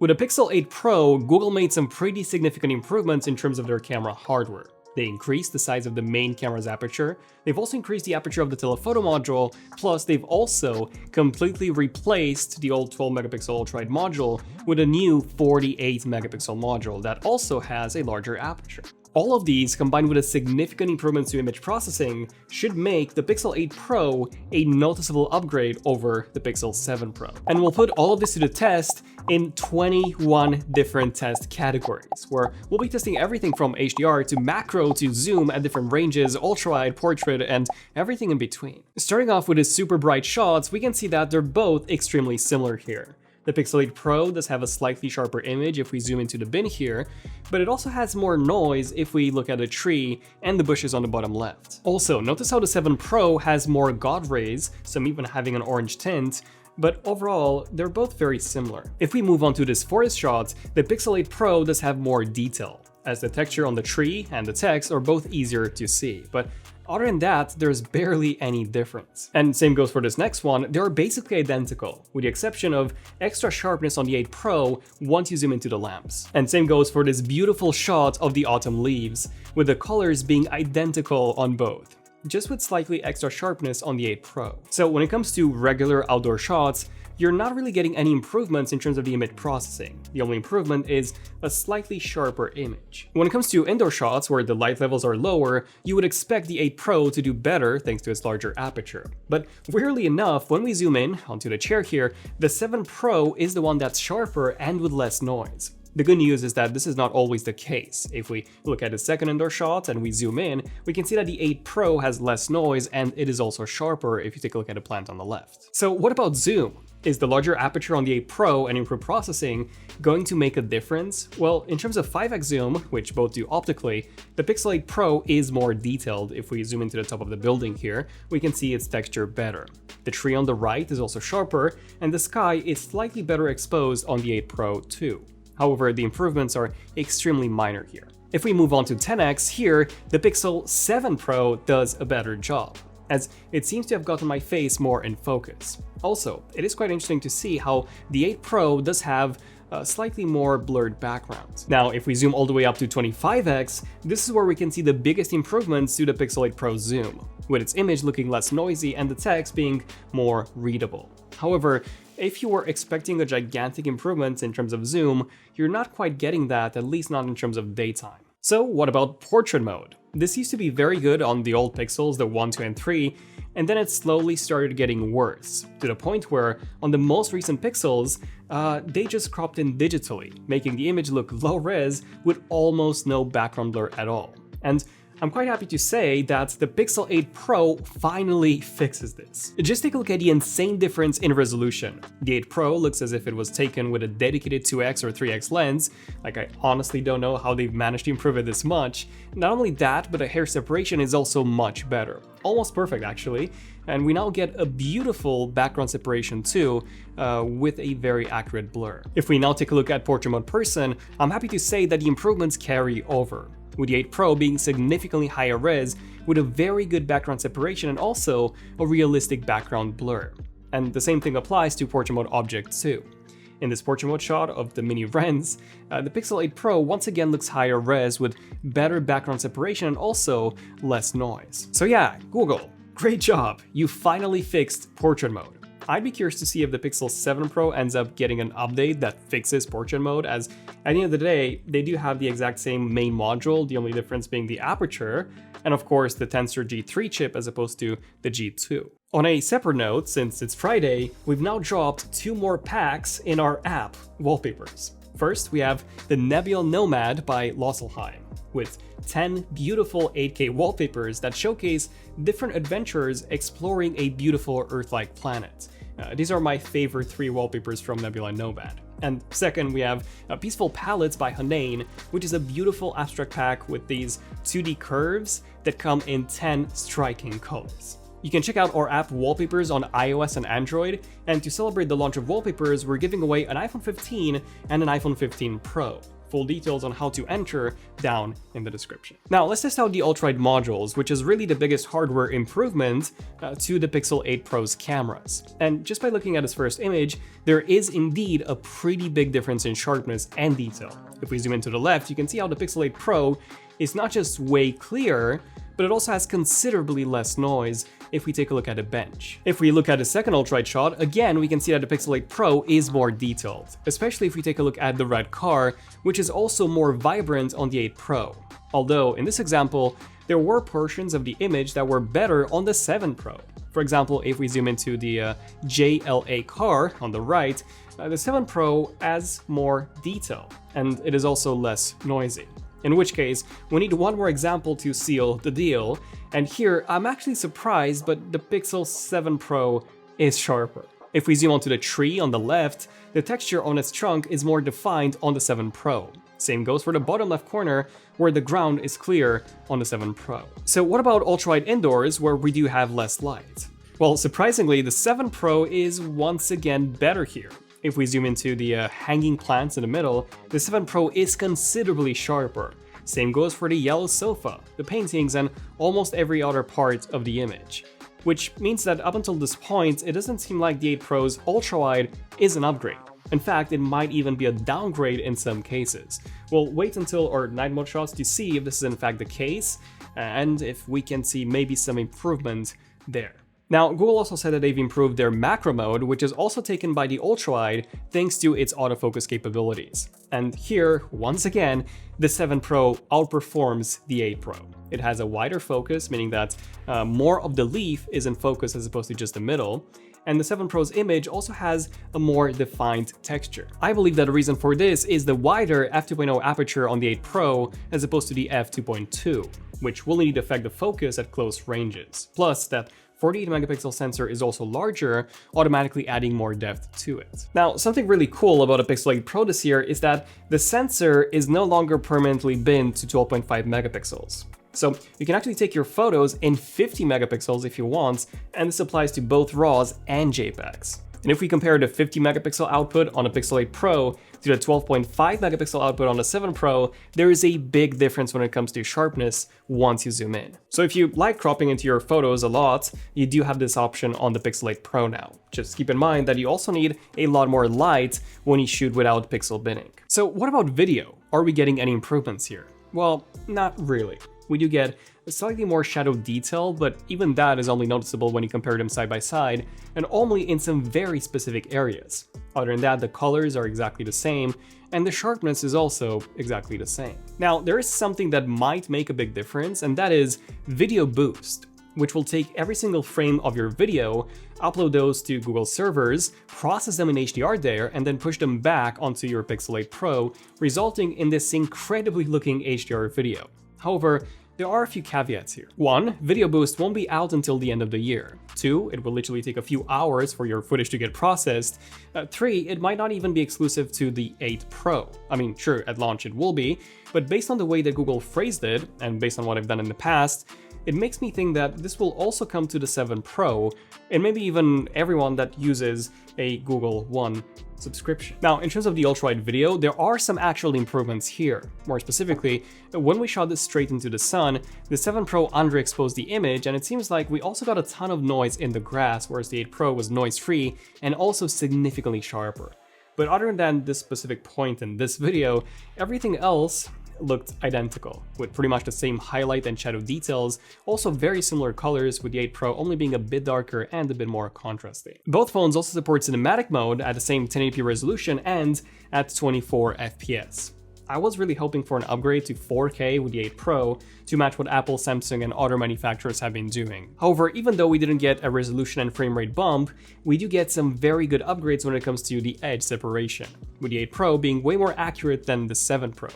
With the Pixel 8 Pro, Google made some pretty significant improvements in terms of their camera hardware. They increased the size of the main camera's aperture, they've also increased the aperture of the telephoto module, plus they've also completely replaced the old 12-megapixel ultra-wide module with a new 48-megapixel module that also has a larger aperture. All of these, combined with a significant improvements to image processing, should make the Pixel 8 Pro a noticeable upgrade over the Pixel 7 Pro. And we'll put all of this to the test in 21 different test categories, where we'll be testing everything from HDR to macro to zoom at different ranges, ultra-wide, portrait, and everything in between. Starting off with his super bright shots, we can see that they're both extremely similar here. The Pixel 8 Pro does have a slightly sharper image if we zoom into the bin here, but it also has more noise if we look at the tree and the bushes on the bottom left. Also, notice how the 7 Pro has more God rays, some even having an orange tint, but overall, they're both very similar. If we move on to this forest shot, the Pixel 8 Pro does have more detail, as the texture on the tree and the text are both easier to see, but other than that, there's barely any difference. And same goes for this next one, they are basically identical, with the exception of extra sharpness on the 8 Pro once you zoom into the lamps. And same goes for this beautiful shot of the autumn leaves, with the colors being identical on both, just with slightly extra sharpness on the 8 Pro. So when it comes to regular outdoor shots, you're not really getting any improvements in terms of the image processing. The only improvement is a slightly sharper image. When it comes to indoor shots where the light levels are lower, you would expect the 8 Pro to do better thanks to its larger aperture. But weirdly enough, when we zoom in onto the chair here, the 7 Pro is the one that's sharper and with less noise. The good news is that this is not always the case. If we look at the second indoor shot and we zoom in, we can see that the 8 Pro has less noise and it is also sharper if you take a look at the plant on the left. So what about zoom? Is the larger aperture on the 8 Pro and improved processing going to make a difference? Well, in terms of 5x zoom, which both do optically, the Pixel 8 Pro is more detailed. If we zoom into the top of the building here, we can see its texture better. The tree on the right is also sharper, and the sky is slightly better exposed on the 8 Pro too. However, the improvements are extremely minor here. If we move on to 10x, here, the Pixel 7 Pro does a better job, as it seems to have gotten my face more in focus. Also, it is quite interesting to see how the 8 Pro does have a slightly more blurred background. Now, if we zoom all the way up to 25x, this is where we can see the biggest improvements to the Pixel 8 Pro zoom, with its image looking less noisy and the text being more readable. However, if you were expecting a gigantic improvement in terms of zoom, you're not quite getting that, at least not in terms of daytime. So what about portrait mode? This used to be very good on the old Pixels, the 1, 2, and 3, and then it slowly started getting worse, to the point where on the most recent Pixels, they just cropped in digitally, making the image look low res with almost no background blur at all. And I'm quite happy to say that the Pixel 8 Pro finally fixes this. Just take a look at the insane difference in resolution. The 8 Pro looks as if it was taken with a dedicated 2x or 3x lens. Like, I honestly don't know how they've managed to improve it this much. Not only that, but the hair separation is also much better. Almost perfect actually. And we now get a beautiful background separation too, with a very accurate blur. If we now take a look at portrait mode person, I'm happy to say that the improvements carry over, with the 8 Pro being significantly higher res, with a very good background separation and also a realistic background blur. And the same thing applies to portrait mode object too. In this portrait mode shot of the mini wrens, the Pixel 8 Pro once again looks higher res with better background separation and also less noise. So yeah, Google, great job! You finally fixed portrait mode. I'd be curious to see if the Pixel 7 Pro ends up getting an update that fixes portrait mode, as at the end of the day, they do have the exact same main module, the only difference being the aperture, and of course the Tensor G3 chip as opposed to the G2. On a separate note, since it's Friday, we've now dropped 2 more packs in our app wallpapers. First, we have the Nebula Nomad by Losselheim, with 10 beautiful 8K wallpapers that showcase different adventurers exploring a beautiful Earth-like planet. These are my favorite 3 wallpapers from Nebula Nomad. And second, we have Peaceful Palettes by Hanane, which is a beautiful abstract pack with these 2D curves that come in 10 striking colors. You can check out our app Wallpapers on iOS and Android, and to celebrate the launch of Wallpapers, we're giving away an iPhone 15 and an iPhone 15 Pro. Full details on how to enter down in the description. Now let's test out the ultrawide modules, which is really the biggest hardware improvement to the Pixel 8 Pro's cameras. And just by looking at this first image, there is indeed a pretty big difference in sharpness and detail. If we zoom into the left, you can see how the Pixel 8 Pro is not just way clearer, but it also has considerably less noise if we take a look at the bench. If we look at the second ultrawide shot, again, we can see that the Pixel 8 Pro is more detailed, especially if we take a look at the red car, which is also more vibrant on the 8 Pro. Although, in this example, there were portions of the image that were better on the 7 Pro. For example, if we zoom into the JLA car on the right, the 7 Pro has more detail, and it is also less noisy. In which case, we need one more example to seal the deal, and here I'm actually surprised, but the Pixel 7 Pro is sharper. If we zoom onto the tree on the left, the texture on its trunk is more defined on the 7 Pro. Same goes for the bottom left corner, where the ground is clear on the 7 Pro. So what about ultrawide indoors, where we do have less light? Well, surprisingly, the 7 Pro is once again better here. If we zoom into the hanging plants in the middle, the 7 Pro is considerably sharper. Same goes for the yellow sofa, the paintings, and almost every other part of the image. Which means that up until this point, it doesn't seem like the 8 Pro's ultrawide is an upgrade. In fact, it might even be a downgrade in some cases. We'll wait until our night mode shots to see if this is in fact the case, and if we can see maybe some improvement there. Now, Google also said that they've improved their macro mode, which is also taken by the ultrawide thanks to its autofocus capabilities. And here, once again, the 7 Pro outperforms the 8 Pro. It has a wider focus, meaning that more of the leaf is in focus as opposed to just the middle. And the 7 Pro's image also has a more defined texture. I believe that the reason for this is the wider f2.0 aperture on the 8 Pro as opposed to the f2.2, which will need to affect the focus at close ranges. Plus, that 48 megapixel sensor is also larger, automatically adding more depth to it. Now, something really cool about a Pixel 8 Pro this year is that the sensor is no longer permanently binned to 12.5 megapixels. So you can actually take your photos in 50 megapixels if you want, and this applies to both RAWs and JPEGs. And if we compare the 50 megapixel output on a Pixel 8 Pro to the 12.5 megapixel output on the 7 Pro, there is a big difference when it comes to sharpness once you zoom in. So if you like cropping into your photos a lot, you do have this option on the Pixel 8 Pro now. Just keep in mind that you also need a lot more light when you shoot without pixel binning. So what about video? Are we getting any improvements here? Well, not really. We do get a slightly more shadow detail, but even that is only noticeable when you compare them side by side, and only in some very specific areas. Other than that, the colors are exactly the same, and the sharpness is also exactly the same. Now, there is something that might make a big difference, and that is Video Boost, which will take every single frame of your video, upload those to Google servers, process them in HDR there, and then push them back onto your Pixel 8 Pro, resulting in this incredibly looking HDR video. However, there are a few caveats here. 1, Video Boost won't be out until the end of the year. 2, it will literally take a few hours for your footage to get processed. 3, it might not even be exclusive to the 8 Pro. I mean, sure, at launch it will be, but based on the way that Google phrased it, and based on what I've done in the past, it makes me think that this will also come to the 7 Pro, and maybe even everyone that uses a Google One subscription. Now, in terms of the ultrawide video, there are some actual improvements here. More specifically, when we shot this straight into the sun, the 7 Pro underexposed the image, and it seems like we also got a ton of noise in the grass, whereas the 8 Pro was noise-free and also significantly sharper. But other than this specific point in this video, everything else looked identical, with pretty much the same highlight and shadow details, also very similar colors, with the 8 Pro only being a bit darker and a bit more contrasty. Both phones also support cinematic mode at the same 1080p resolution and at 24 FPS. I was really hoping for an upgrade to 4K with the 8 Pro to match what Apple, Samsung, and other manufacturers have been doing. However, even though we didn't get a resolution and frame rate bump, we do get some very good upgrades when it comes to the edge separation, with the 8 Pro being way more accurate than the 7 Pro.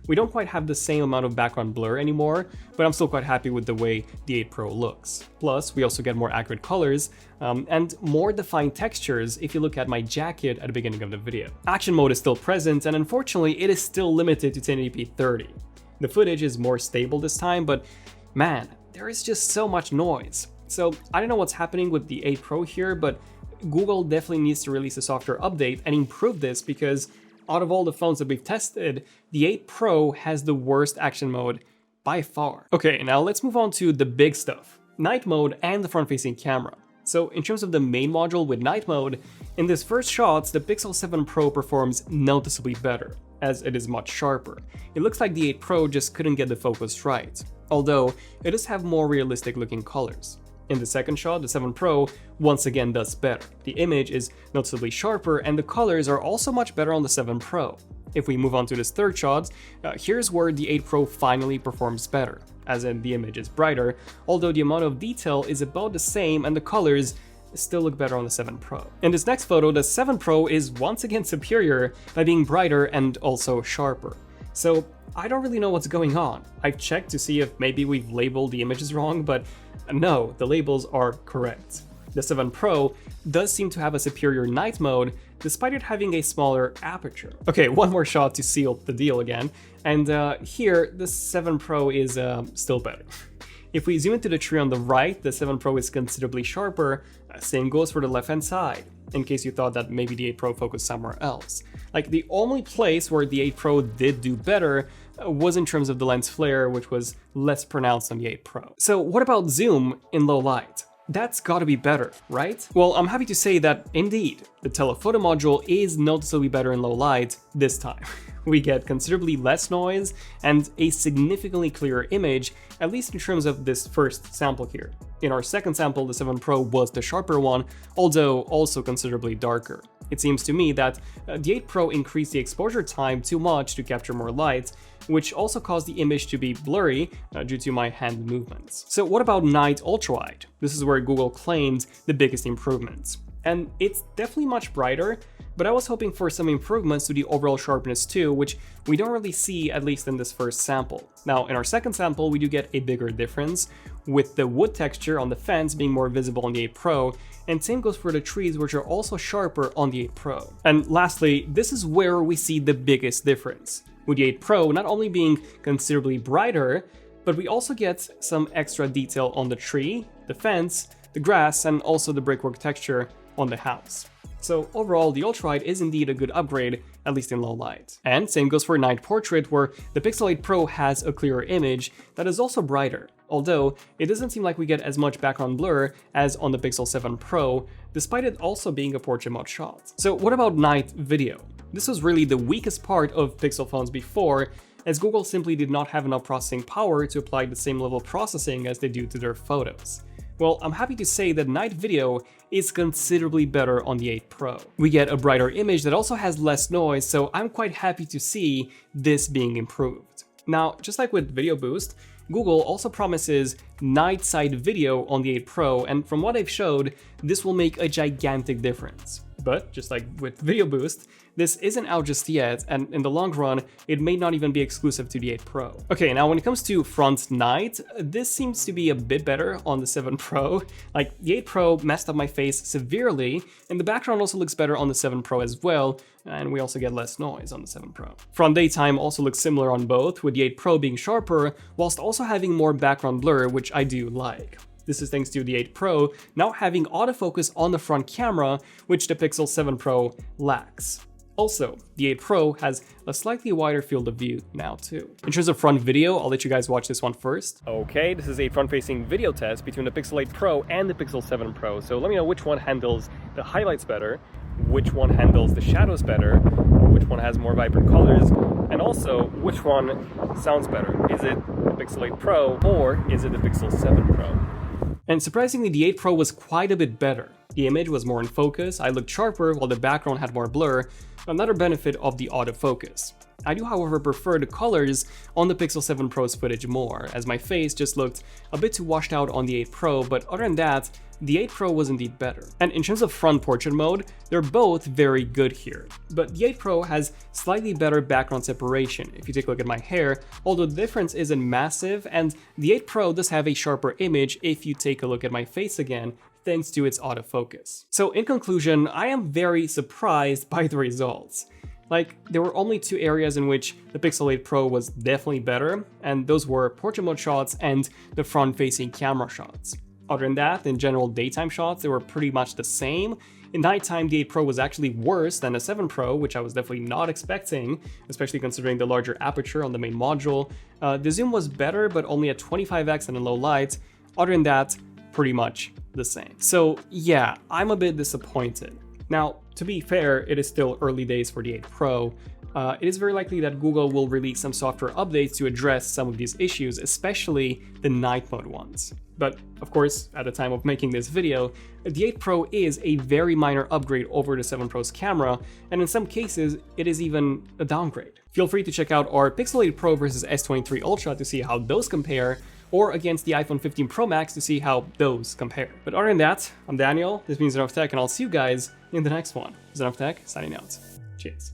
We don't quite have the same amount of background blur anymore, but I'm still quite happy with the way the 8 Pro looks. Plus, we also get more accurate colors and more defined textures if you look at my jacket at the beginning of the video. Action mode is still present, and unfortunately, it is still limited to 1080p 30. The footage is more stable this time, but man, there is just so much noise. So I don't know what's happening with the 8 Pro here, but Google definitely needs to release a software update and improve this, because out of all the phones that we've tested, the 8 Pro has the worst action mode by far. Okay, now let's move on to the big stuff, night mode and the front-facing camera. So in terms of the main module with night mode, in this first shots, the Pixel 7 Pro performs noticeably better, as it is much sharper. It looks like the 8 Pro just couldn't get the focus right, although it does have more realistic looking colors. In the second shot, the 7 Pro once again does better. The image is noticeably sharper and the colors are also much better on the 7 Pro. If we move on to this third shot, here's where the 8 Pro finally performs better, as in the image is brighter, although the amount of detail is about the same and the colors still look better on the 7 Pro. In this next photo, the 7 Pro is once again superior by being brighter and also sharper. So I don't really know what's going on. I've checked to see if maybe we've labeled the images wrong, but no, the labels are correct. The 7 Pro does seem to have a superior night mode, despite it having a smaller aperture. Okay, one more shot to seal the deal again, and here the 7 Pro is still better. If we zoom into the tree on the right, the 7 Pro is considerably sharper, same goes for the left-hand side, in case you thought that maybe the 8 Pro focused somewhere else. Like, the only place where the 8 Pro did do better was in terms of the lens flare, which was less pronounced on the 8 Pro. So what about zoom in low light? That's gotta be better, right? Well, I'm happy to say that indeed, the telephoto module is noticeably better in low light this time. We get considerably less noise and a significantly clearer image, at least in terms of this first sample here. In our second sample, the 7 Pro was the sharper one, although also considerably darker. It seems to me that the 8 Pro increased the exposure time too much to capture more light, which also caused the image to be blurry due to my hand movements. So what about night ultrawide? This is where Google claimed the biggest improvements. And it's definitely much brighter, but I was hoping for some improvements to the overall sharpness too, which we don't really see, at least in this first sample. Now, in our second sample, we do get a bigger difference, with the wood texture on the fence being more visible on the 8 Pro, and same goes for the trees, which are also sharper on the 8 Pro. And lastly, this is where we see the biggest difference, with the 8 Pro not only being considerably brighter, but we also get some extra detail on the tree, the fence, the grass, and also the brickwork texture on the house. So overall, the ultrawide is indeed a good upgrade, at least in low light. And same goes for night portrait, where the Pixel 8 Pro has a clearer image that is also brighter, although it doesn't seem like we get as much background blur as on the Pixel 7 Pro, despite it also being a portrait mode shot. So what about night video? This was really the weakest part of Pixel phones before, as Google simply did not have enough processing power to apply the same level of processing as they do to their photos. Well, I'm happy to say that night video is considerably better on the 8 Pro. We get a brighter image that also has less noise, so I'm quite happy to see this being improved. Now, just like with Video Boost, Google also promises night side video on the 8 Pro, and from what I've showed, this will make a gigantic difference. But just like with Video Boost, this isn't out just yet, and in the long run, it may not even be exclusive to the 8 Pro. Okay, now when it comes to front night, this seems to be a bit better on the 7 Pro. Like, the 8 Pro messed up my face severely, and the background also looks better on the 7 Pro as well, and we also get less noise on the 7 Pro. Front daytime also looks similar on both, with the 8 Pro being sharper, whilst also having more background blur, which I do like. This is thanks to the 8 Pro now having autofocus on the front camera, which the Pixel 7 Pro lacks. Also, the 8 Pro has a slightly wider field of view now too. In terms of front video, I'll let you guys watch this one first. Okay, this is a front-facing video test between the Pixel 8 Pro and the Pixel 7 Pro, so let me know which one handles the highlights better, which one handles the shadows better, which one has more vibrant colors, and also which one sounds better. Is it the Pixel 8 Pro or is it the Pixel 7 Pro? And surprisingly, the 8 Pro was quite a bit better. The image was more in focus, I looked sharper while the background had more blur, another benefit of the autofocus. I do, however, prefer the colors on the Pixel 7 Pro's footage more, as my face just looked a bit too washed out on the 8 Pro, but other than that, the 8 Pro was indeed better. And in terms of front portrait mode, they're both very good here. But the 8 Pro has slightly better background separation if you take a look at my hair, although the difference isn't massive, and the 8 Pro does have a sharper image if you take a look at my face again, thanks to its autofocus. So in conclusion, I am very surprised by the results. Like, there were only two areas in which the Pixel 8 Pro was definitely better, and those were portrait mode shots and the front-facing camera shots. Other than that, in general daytime shots, they were pretty much the same, In nighttime, the 8 Pro was actually worse than the 7 Pro, which I was definitely not expecting, especially considering the larger aperture on the main module. The zoom was better, but only at 25x and in low light. Other than that, pretty much the same. So yeah, I'm a bit disappointed. Now, to be fair, it is still early days for the 8 Pro. It is very likely that Google will release some software updates to address some of these issues, especially the night mode ones. But of course, at the time of making this video, the 8 Pro is a very minor upgrade over the 7 Pro's camera, and in some cases, it is even a downgrade. Feel free to check out our Pixel 8 Pro versus S23 Ultra to see how those compare, or against the iPhone 15 Pro Max to see how those compare. But other than that, I'm Daniel, this means Zen of Tech, and I'll see you guys in the next one. Zen of Tech, signing out. Cheers.